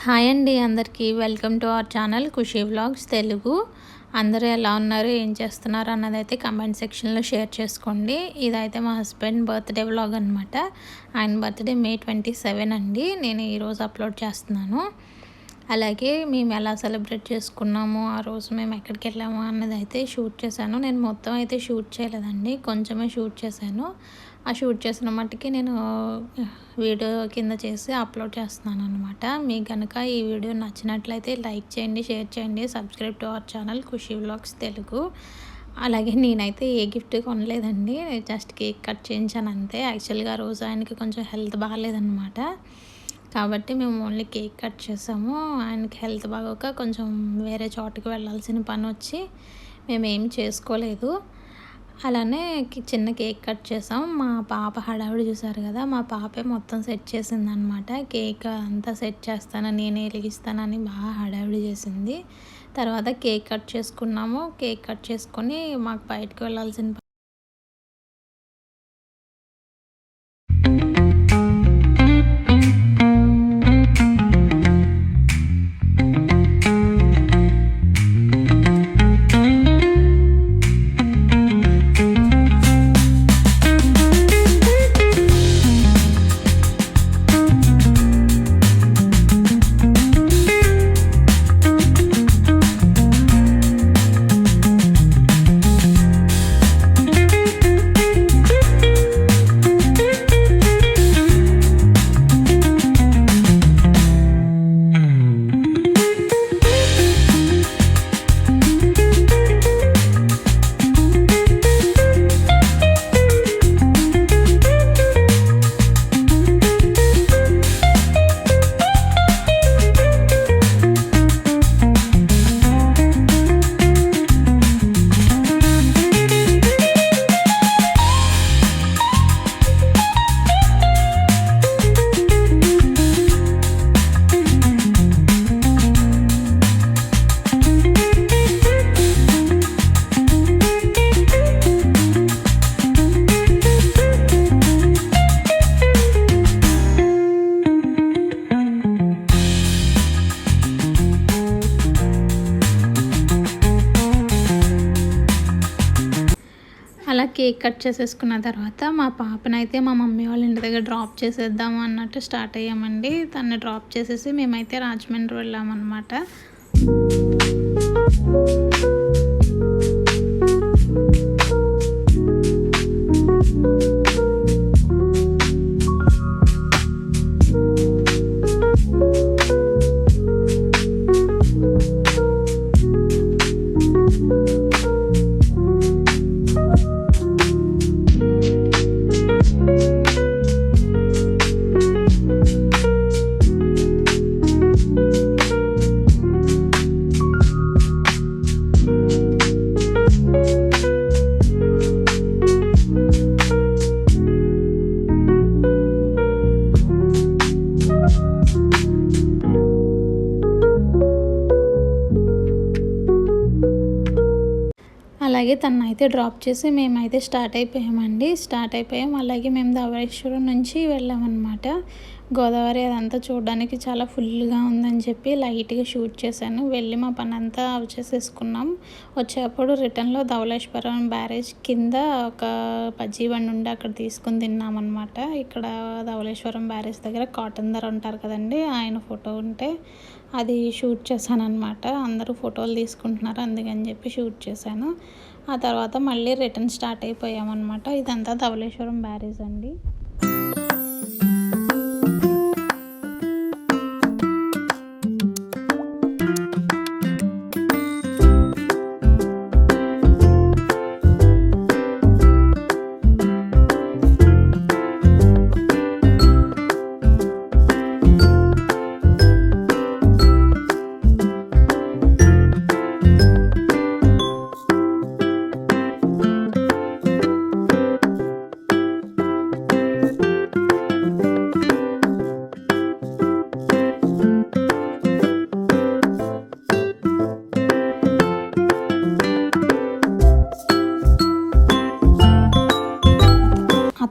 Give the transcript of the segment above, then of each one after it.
Hi అండి అందరికీ welcome to our channel Khushi vlogs Telugu. అందరూ ఎలా ఉన్నారు, ఏం చేస్తున్నారు అన్నదైతే కమెంట్ సెక్షన్లో షేర్ చేసుకోండి. ఇదైతే మా హస్బెండ్ బర్త్డే వ్లాగ్ అనమాట. ఆయన బర్త్డే May 27 అండి. నేను ఈరోజు అప్లోడ్ చేస్తున్నాను. అలాగే మేము ఎలా సెలబ్రేట్ చేసుకున్నాము, ఆ రోజు మేము ఎక్కడికి వెళ్ళాము అన్నది అయితే షూట్ చేశాను. నేను మొత్తం అయితే షూట్ చేయలేదండి, కొంచెమే షూట్ చేశాను. ఆ షూట్ చేసిన మట్టుకి నేను వీడియో కింద చేసి అప్లోడ్ చేస్తున్నాను అనమాట. మీకు కనుక ఈ వీడియో నచ్చినట్లయితే లైక్ చేయండి, షేర్ చేయండి, subscribe to our channel Khushi vlogs Telugu. అలాగే నేనైతే ఏ గిఫ్ట్ కొనలేదండి, జస్ట్ కేక్ కట్ చేయించాను అంతే. యాక్చువల్గా ఆ రోజు ఆయనకి కొంచెం హెల్త్ బాగాలేదన్నమాట, కాబట్టి మేము ఓన్లీ కేక్ కట్ చేసాము. ఆయనకి హెల్త్ బాగోక కొంచెం వేరే చోటుకి వెళ్ళాల్సిన పని వచ్చి మేము ఏం చేసుకోలేదు. అలానే చిన్న కేక్ కట్ చేసాం. మా పాప హడావిడి చూసారు కదా, మా పాపే మొత్తం సెట్ చేసిందనమాట. కేక్ అంతా సెట్ చేస్తాను, నేనే వెలిగిస్తానని బాగా హడావిడి చేసింది. తర్వాత కేక్ కట్ చేసుకున్నాము. కేక్ కట్ చేసుకొని మాకు బయటకు వెళ్ళాల్సిన అలా కేక్ కట్ చేసేసుకున్న తర్వాత మా పాపనైతే మా మమ్మీ వాళ్ళ ఇంటి దగ్గర డ్రాప్ చేసేద్దాము అన్నట్టు స్టార్ట్ అయ్యామండి. తను డ్రాప్ చేసేసి మేమైతే రాజమండ్రి వెళ్ళామన్నమాట. అలాగే తను అయితే డ్రాప్ చేసి మేమైతే స్టార్ట్ అయిపోయాం. అలాగే మేము ధవళేశ్వరం నుంచి వెళ్ళామన్నమాట. గోదావరి అదంతా చూడడానికి చాలా ఫుల్గా ఉందని చెప్పి లైట్గా షూట్ చేశాను. వెళ్ళి మా పని అంతా చేసేసుకున్నాం. వచ్చేటప్పుడు రిటర్న్లో ధవళేశ్వరం బ్యారేజ్ కింద ఒక బజ్జీ బండి ఉండి అక్కడ తీసుకుని తిన్నామన్నమాట. ఇక్కడ ధవళేశ్వరం బ్యారేజ్ దగ్గర కాటన్ ధర ఉంటారు కదండి, ఆయన ఫోటో ఉంటే అది షూట్ చేశాను అనమాట. అందరూ ఫోటోలు తీసుకుంటున్నారు, అందుకని చెప్పి షూట్ చేశాను. ఆ తర్వాత మళ్ళీ రిటర్న్ స్టార్ట్ అయిపోయామన్నమాట. ఇదంతా ధవళేశ్వరం బ్యారేజ్ అండి.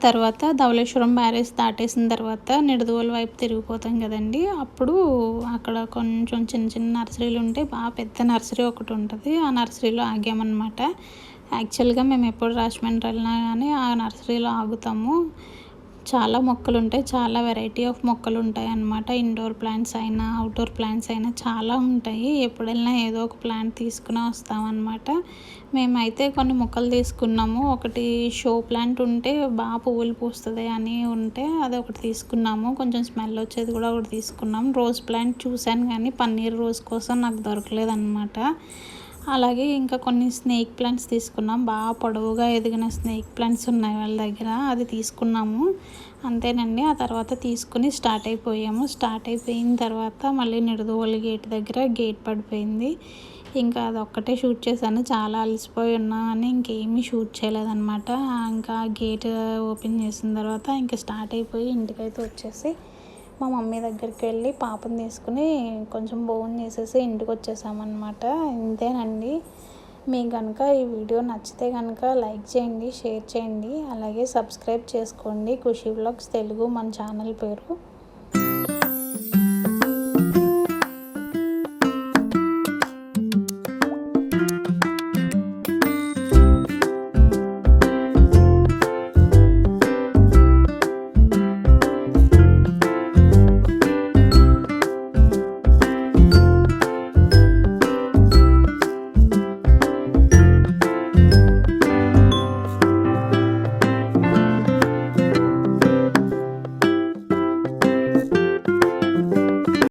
తర్వాత ధవళేశ్వరం బ్యారేజ్ దాటేసిన తర్వాత నిడదవోలు వైపు తిరిగిపోతాం కదండి. అప్పుడు అక్కడ కొంచెం చిన్న చిన్న నర్సరీలు ఉంటే బాగా పెద్ద నర్సరీ ఒకటి ఉంటుంది. ఆ నర్సరీలో ఆగామన్నమాట. యాక్చువల్గా మేము ఎప్పుడు రాజమండ్రి వెళ్ళినా కానీ ఆ నర్సరీలో ఆగుతాము. చాలా మొక్కలు ఉంటాయి, చాలా వెరైటీ ఆఫ్ మొక్కలు ఉంటాయి అన్నమాట. ఇండోర్ ప్లాంట్స్ అయినా అవుట్డోర్ ప్లాంట్స్ అయినా చాలా ఉంటాయి. ఎప్పుడు వెళ్ళినా ఏదో ఒక ప్లాంట్ తీసుకుని వస్తామన్నమాట. మేమైతే కొన్ని మొక్కలు తీసుకున్నాము. ఒకటి షో ప్లాంట్ ఉంటే బాగా పువ్వులు పూస్తుంది అని ఉంటే అది ఒకటి తీసుకున్నాము. కొంచెం స్మెల్ వచ్చేది కూడా ఒకటి తీసుకున్నాం. రోజ్ ప్లాంట్ చూశాను కానీ పన్నీర్ రోజ్ కోసం నాకు దొరకలేదన్నమాట. అలాగే ఇంకా కొన్ని స్నేక్ ప్లాంట్స్ తీసుకున్నాం. బాగా పొడవుగా ఎదిగిన స్నేక్ ప్లాంట్స్ ఉన్నాయి వాళ్ళ దగ్గర, అది తీసుకున్నాము. అంతేనండి. ఆ తర్వాత తీసుకుని స్టార్ట్ అయిపోయిన తర్వాత మళ్ళీ నిడదవోలు గేట్ దగ్గర గేట్ పడిపోయింది. ఇంకా అదొక్కటే షూట్ చేశాను. చాలా అలసిపోయి ఉన్నా అని ఇంకేమీ షూట్ చేయలేదన్నమాట. ఇంకా గేట్ ఓపెన్ చేసిన తర్వాత ఇంకా స్టార్ట్ అయిపోయి ఇంటికైతే వచ్చేసి మా మమ్మీ దగ్గరికి వెళ్ళి పాపని తీసుకుని కొంచెం భోజనం చేసేసి ఇంటికి వచ్చేసామన్నమాట. ఇంతేనండి. మీకు కనుక ఈ వీడియో నచ్చితే కనుక లైక్ చేయండి, షేర్ చేయండి, అలాగే సబ్స్క్రైబ్ చేసుకోండి. ఖుషీ వ్లాగ్స్ తెలుగు మన ఛానల్ పేరు.